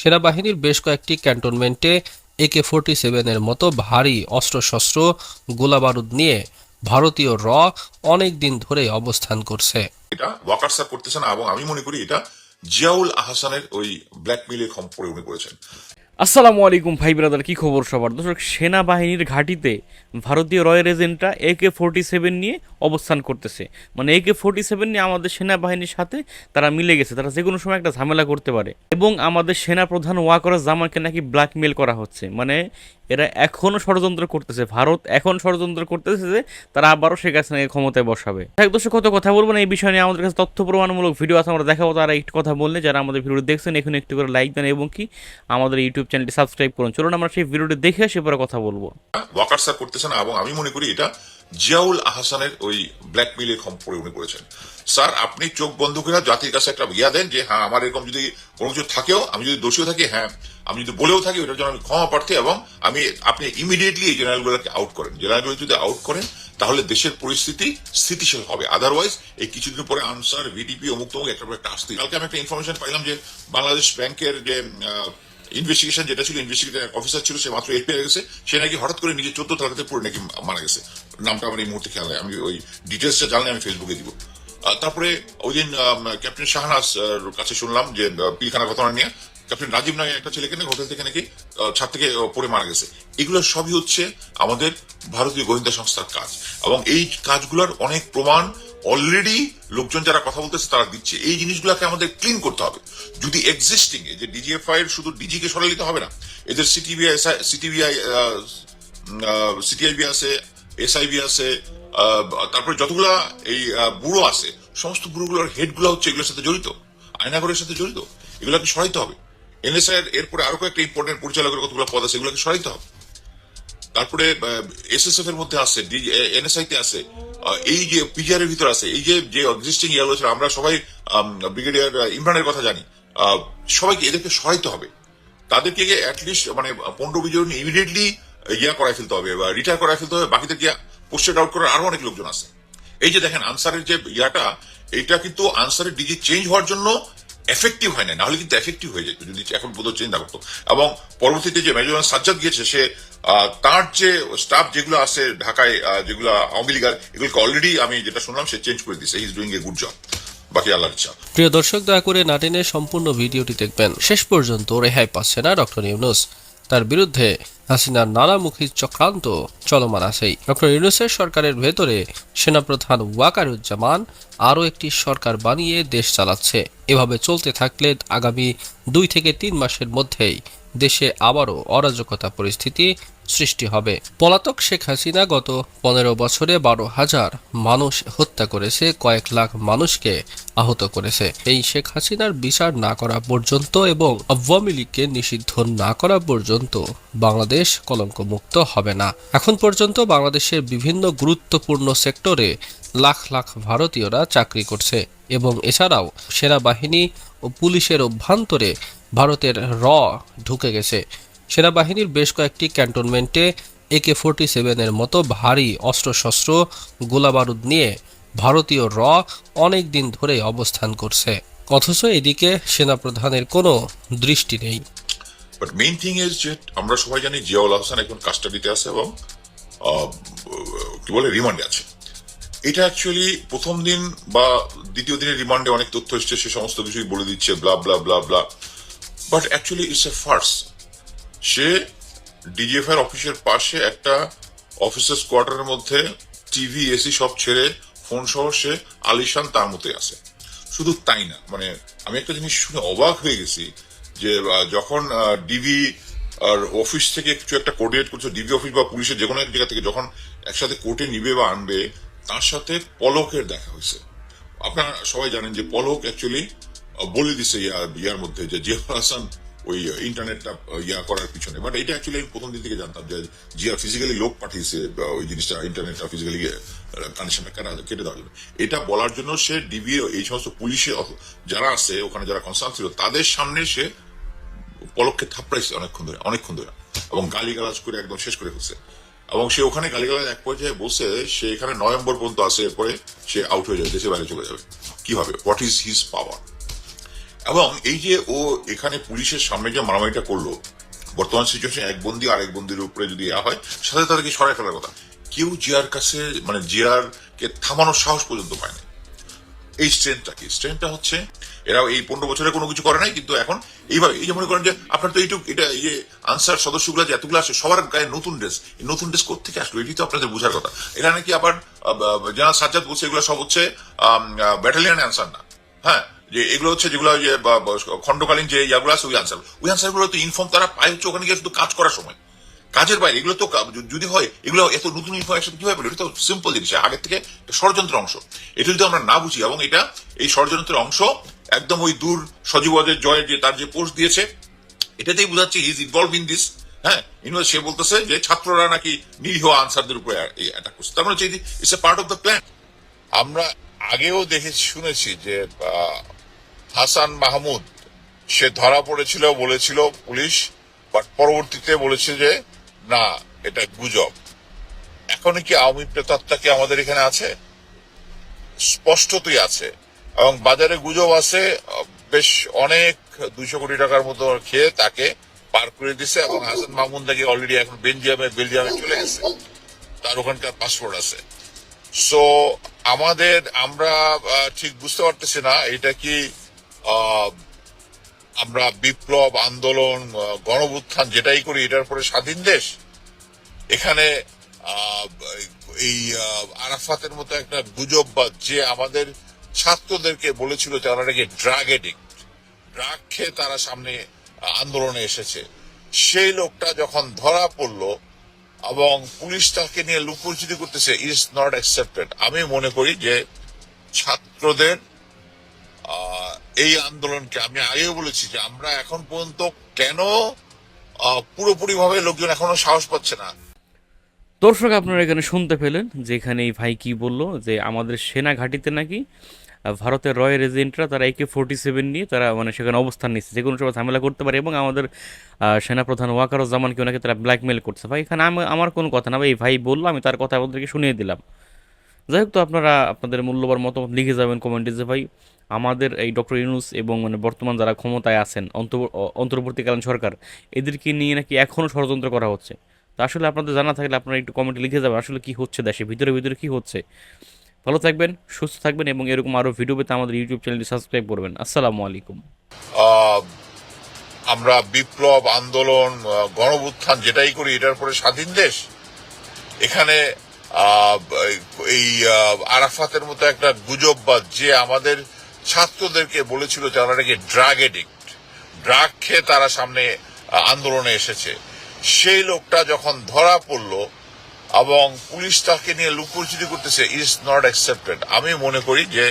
সেনাবাহিনীর বেশ কয়েকটি ক্যান্টনমেন্টে AK-47 এর মতো ভারী অস্ত্রশস্ত্র গোলাবারুদ নিয়ে ভারতীয় র অনেক দিন ধরে অবস্থান করছে। এটা ওয়াকার স্যার করতেছেন এবং আমি মনে করি এটা জিয়াউল আহসানের ওই ব্ল্যাকমেইলের খপ্পরে উনি করেছেন। আসসালামু আলাইকুম ভাই ব্রাদার, কি খবর সবার? দর্শক, সেনাবাহিনীর ঘাঁটিতে ভারতীয় রয়ের এজেন্টরা AK-47 নিয়ে অবস্থান করতেছে। মানে AK-47 নিয়ে আমাদের সেনাবাহিনীর সাথে তারা মিলে গেছে, তারা যে কোনো সময় একটা ঝামেলা করতে পারে। এবং আমাদের সেনাপ্রধান ওয়াকারুজ্জামানকে নাকি ব্ল্যাকমেল করা হচ্ছে। মানে এরা এখনও ষড়যন্ত্র করতেছে, ভারত এখন ষড়যন্ত্র করতেছে যে তারা আবারও শেখ হাসিনাকে ক্ষমতায় বসাবে। দর্শক, কত কথা বলবো না এই বিষয় নিয়ে, আমাদের কাছে তথ্য প্রমাণমূলক ভিডিও আছে, আমরা দেখাবো। তারা একটু কথা বললে যারা আমাদের ভিডিও দেখছেন এখন একটু করে লাইক দেন এবং কি আমাদের ইউটিউব চ্যানেলটি সাবস্ক্রাইব করুন। চলুন আমরা সেই ভিডিওটি দেখে আসি, পরে কথা বলবো। ওয়াকার স্যার করতেছেন এবং আমি মনে করি এটা জিয়াউল আহসানের ওই ব্ল্যাকমেইলের খপ্পরে উনি করেছেন। স্যার, আপনি চোখ বন্ধ করে জাতির কাছে একটা ইয়া দেন যে হ্যাঁ, আমার এরকম যদি কোনো কিছু থাকেও, আমি যদি দোষীও থাকি, হ্যাঁ আমি যদি বলেও থাকি, ওটার জন্য আমি ক্ষমা প্রার্থী এবং আপনি ইমিডিয়েটলি এই জেনারেলগুলোকে আউট করেন। জেনারেলগুলো যদি আউট করেন তাহলে দেশের পরিস্থিতি স্থিতিশীল হবে। আদারওয়াইজ এই কিছুদিন পরে আনসার, ভিডিপি, অমুক তমুক একটা আসতে। কালকে আমি একটা ইনফরমেশন পাইলাম যে বাংলাদেশ ব্যাংকের যে ইনভেস্টিগেশন যেটা ছিল, ইনভেস্টিগেটর অফিসার ছিল, সে মাত্র এল পেয়ে গেছে। সে নাকি হঠাৎ করে নিজের 14 তালাতে পড়ে নাকি মারা গেছে। নামটা আমার এই মুহূর্তে খেয়াল হয়, আমি ওই ডিটেলসটা জানলে আমি ফেসবুকে দিব। তারপরে ওই দিন ক্যাপ্টেন শাহনাজ কাছে শুনলাম যে পিলখানা ঘটনা নিয়ে ক্যাপ্টেন রাজীব নামে একটা ছেলেকে নাকি হোটেল থেকে নাকি ছাদ থেকে পড়ে মারা গেছে। এগুলো সবই হচ্ছে আমাদের ভারতীয় গোয়েন্দা সংস্থার কাজ এবং এই কাজগুলোর অনেক প্রমাণ অলরেডি লোকজন যারা কথা বলতেছে তারা দিচ্ছে। এই জিনিসগুলোকে আমাদের ক্লিন করতে হবে। যদি এক্সিস্টিং যে ডিজিএফআই এর শুধু ডিজি কে সরাই দিতে হবে না, এদের সিটিআইবি আছে, এসআইবি আছে, তারপরে যতগুলা এই ব্যুরো আছে, সমস্ত ব্যুরোগুলোর হেড গুলা হচ্ছে এগুলোর সাথে জড়িত, আয়নাঘরের সাথে জড়িত। এগুলোকে সরাইতে হবে। এনএসআই এরপরে আরো কয়েকটা ইম্পর্টেন্ট পরিচালকের কতগুলো পদ আছে, এগুলোকে সরাইতে হবে। তারপরে এসএসএফ এর মধ্যে আছে, এনএসআই তে আছে, এই যে পিজিআর এর ভিতর আছে, এই যে এক্সিস্টিং ইয়ার ছিল, আমরা সবাই ব্রিগেডিয়ার ইমরানের কথা জানি। সবাইকে এদেরকে সরাইতে হবে। তাদেরকে অ্যাটলিস্ট মানে 15-20 জন ইমিডিয়েটলি ইয়া করাই ফেলতে হবে বা রিটায়ার করাই ফেলতে হবে। বাকিদেরকে পোস্টেড আউট করার আরো অনেক লোকজন আছে। এই যে দেখেন আনসারের যে ইয়াটা, এইটা কিন্তু আনসারের ডিজি চেঞ্জ হওয়ার জন্য এফেক্টিভ হয় না, নাহলে কিন্তু এফেক্টিভ হয়ে যেত যদি এখন বোধহয় চেঞ্জ না করতো। এবং পরবর্তীতে যে মেজর সাজ্জাদ গিয়েছে, সে তার যে স্টাফ যেগুলো আছে ঢাকায়, যেগুলো আওয়ামী লীগার, এগুলোকে অলরেডি আমি যেটা শুনলাম সে চেঞ্জ করে দিচ্ছে। He is doing a good job. বাকি আল্লাহর ইচ্ছা। প্রিয় দর্শক, দয়া করে না টেনে সম্পূর্ণ ভিডিওটি দেখবেন। শেষ পর্যন্ত রেহাই পাচ্ছে না ডক্টর ইউনূস। তার বিরুদ্ধে হাসিনার নানামুখী চক্রান্ত চলমান আছেই। ডক্টর ইউনূসের সরকারের ভেতরে সেনাপ্রধান ওয়াকারুজ্জামান আরও একটি সরকার বানিয়ে দেশ চালাচ্ছে। এভাবে চলতে থাকলে আগামী 2 থেকে 3 মাসের মধ্যেই দেশে আবারও অরাজকতা পরিস্থিতি সৃষ্টি হবে। পলাতক শেখ হাসিনা গত 15 বছরে 12,000 মানুষ হত্যা করেছে, কয়েক লাখ মানুষকে আহত করেছে। এই শেখ হাসিনার বিচার না করা পর্যন্ত এবং আওয়ামী লীগকে নিষিদ্ধ না করা পর্যন্ত বাংলাদেশ কলঙ্কমুক্ত হবে না। এখন পর্যন্ত বাংলাদেশের বিভিন্ন গুরুত্বপূর্ণ সেক্টরে লাখ লাখ ভারতীয়রা চাকরি করছে এবং এছাড়াও সেনাবাহিনী ও পুলিশের অভ্যন্তরে ভারতের র ঢুকে গেছে। সেনাবাহিনীর বেশ কয়েকটি ক্যান্টনমেন্টে AK-47 এর মতো ভারী অস্ত্রশস্ত্র গোলাবারুদ নিয়ে ভারতীয় র অনেক দিন ধরে অবস্থান করছে, অথচ এদিকে সেনাপ্রধানের কোনো দৃষ্টি নেই। বাট মেইন থিং ইজ যে আমরা সবাই জানি জিয়াউল আহসান এখন কাস্টাডিতে আছে এবং কি বলে রিমান্ডে আছে। এটা অ্যাকচুয়ালি প্রথম দিন বা দ্বিতীয় দিনের রিমান্ডে অনেক তথ্য এসছে, সে সমস্ত কিছুই বলে দিচ্ছে, blah blah blah blah. But actually it's a farce. সে ডিজিএফআই অফিসের পাশে একটা অফিসার্স কোয়ার্টারের মধ্যে টিভি, এসি সব ছেড়ে ফোন সহ সে আলিশান তার মতোই আছে। শুধু তাই না, মানে আমি একটা জিনিস শুনে অবাক হয়ে গেছি যে যখন ডিবি আর অফিস থেকে কিছু একটা কোঅর্ডিনেট করছে, ডিবি অফিস বা পুলিশের যে কোনো এক জায়গা থেকে যখন একসাথে কোর্টে নিবে বা আনবে, তার সাথে পলকের দেখা হয়েছে। আপনারা সবাই জানেন যে পলক অ্যাকচুয়ালি বলে দিছে ইয়ার মধ্যে যে জিয়াউল হাসান ওই ইন্টারনেটটা ইয়া করার পিছনে। বাট এটা অ্যাকচুয়ালি আমি প্রথম দিন থেকে জানতাম যে জিয়া ফিজিক্যালি লোক পাঠিয়েছে ওই জিনিসটা, ইন্টারনেটটা ফিজিক্যালি কানেকশনটা কেটে দেওয়ার জন্য। এটা বলার জন্য সে ডিবি এই সমস্ত পুলিশে যারা আছে ওখানে, যারা কনসার্ন ছিল, তাদের সামনে সে পলককে থাপড়াইছে অনেকক্ষণ ধরে এবং গালিগালাজ করে একদম শেষ করে ফেলছে। এবং সে ওখানে গালিগালাজ এক পর্যায়ে বলছে সে এখানে নভেম্বর পর্যন্ত আসে, এরপরে সে আউট হয়ে যাবে, দেশে বাইরে চলে যাবে। কিভাবে? হোয়াট ইজ হিজ পাওয়ার? এবং এই যে ও এখানে পুলিশের সামনে যে মারামারিটা করলো, বর্তমান সিচুয়েশন এক বন্দী আরেক বন্দির উপরে যদি হয় সাথে তাদেরকে সরাই ফেলার কথা, কেউ জিয়ার কাছে মানে জিয়ার কে থামানোর সাহস পর্যন্ত পায় না। এই স্ট্রেংথটা হচ্ছে এরা এই 15 বছরে কোনো কিছু করে নাই, কিন্তু এখন এইভাবে এই যে মনে করেন যে আপনার তো এইটুকু এটা এই যে আনসার সদস্যগুলো যে এতগুলো আসে সবার গায়ে নতুন ড্রেস, এই নতুন ড্রেস কোথেকে আসলো এটি তো আপনাদের বোঝার কথা। এটা নাকি আবার যারা সাজ্জাদ বলছে এগুলো সব হচ্ছে ব্যাটালিয়ানের আনসার না, হ্যাঁ, যে এগুলো হচ্ছে যেগুলো যে খণ্ডকালীন যে ইয়াগুলো আছে ওই আনসারগুলো তো ইনফর্ম তারা পায় হচ্ছে ওখানে গিয়ে শুধু কাজ করার সময়, কাজের বাইরে। এগুলো তো যদি হয় এগুলো এত নতুন ইনফরমেশন কিভাবে পেল? এটা তো সিম্পল জিনিস, আগের থেকে ষড়যন্ত্রের অংশ। এটা যদি আমরা না বুঝি এবং এটা এই ষড়যন্ত্রের অংশ একদম ওই দূর সজীবদের জয়ের যে তার যে পোস্ট দিয়েছে এটাতেই বোঝাচ্ছে ইজ ইনভলভ ইন দিস। হ্যাঁ, সে বলতেছে যে ছাত্ররা নাকি নিরীহ আনসারদের উপরে অ্যাটাক করছে, তার মানে হচ্ছে it's a part of the plan. আমরা আগেও দেখেছি শুনেছি যে হাসান মাহমুদ সে ধরা পড়েছিল বলেছিল পুলিশ, বাট পরবর্তীতে বলেছে যে না এটা গুজব। এখন কি আওয়ামী প্রেতাত্মা কি আমাদের এখানে আছে? স্পষ্টতই আছে, এবং বাজারে গুজব আছে বেশ অনেক 200 কোটি টাকার মতো খেয়ে তাকে পার করে দিছে, এবং হাসান মাহমুদ নাকি অলরেডি এখন বেলজিয়ামে চলে গেছে, তার ওখানকার পাসপোর্ট আছে। সো আমরা ঠিক বুঝতে পারতেছি না এটা কি আমরা বিপ্লব আন্দোলন গণভুত্থান যেটাই করি এটার পরে স্বাধীন দেশ, এখানে এই আরাফাতের মতো একটা গুজববাদ যে আমাদের ছাত্রদেরকে বলেছিল যারা নাকি ড্রাগ এডিক্ট, ড্রাগ খেয়ে তারা সামনে আন্দোলনে এসেছে, সেই লোকটা যখন ধরা পড়লো এবং পুলিশ তাকে নিয়ে লুকোচুরি করতেছে, ইজ নট অ্যাকসেপ্টেড। আমি মনে করি যে ছাত্রদের এই আন্দোলনকে আমি আগেও বলেছি যে আমরা এখন পর্যন্ত কেন পুরোপুরি ভাবে লোকজন এখনো সাহস পাচ্ছে না। দর্শক আপনারা এখানে শুনতে পেলেন যে এখানে এই ভাই কি বললো যে আমাদের সেনা ঘাঁটিতে নাকি ভারতের রয়্যাল এজেন্টরা তারা AK-47 নিয়ে তারা মানে সেখানে অবস্থান নিচ্ছে, যে কোনো সময় ঝামেলা করতে পারে, এবং আমাদের সেনাপ্রধান ওয়াকারুজ্জামানকে ওনাকে তারা ব্ল্যাকমেল করছে। ভাই এখানে আমার কোনো কথা না ভাই, এই ভাই বললো আমি তার কথা আপনাদেরকে শুনিয়ে দিলাম। যাই হোক, তো আপনারা আপনাদের মূল্যবান মতামত লিখে যাবেন কমেন্টে যে ভাই আমাদের এই ডক্টর ইউনূস এবং মানে বর্তমান যারা ক্ষমতায় আছেন অন্তর্বর্তীকালীন সরকার, এদেরকে নিয়ে নাকি এখনও ষড়যন্ত্র করা হচ্ছে। তা আসলে আপনাদের জানা থাকলে আপনারা একটু কমেন্টে লিখে যাবেন আসলে কি হচ্ছে দেশে ভিতরে কি হচ্ছে। ভালো থাকবেন, সুস্থ থাকবেন, এবং এরকম আরও ভিডিও পেতে আমাদের ইউটিউব চ্যানেলটি সাবস্ক্রাইব করবেন। আসসালামু আলাইকুম। আমরা বিপ্লব আন্দোলন গণভুত্থান যেটাই করি এটার পরে স্বাধীন দেশ, এখানে এই আরাফাতের মতো একটা গুজববাদ যে আমাদের ছাত্রদেরকে বলেছিল যারা নাকি ড্রাগ এডিক্ট, ড্রাগ খেয়ে তারা সামনে আন্দোলনে এসেছে, সেই লোকটা যখন ধরা পড়লো এবং পুলিশ তাকে নিয়ে লুকোচুরি করতেছে, ইজ নট অ্যাকসেপ্টেড। আমি মনে করি যে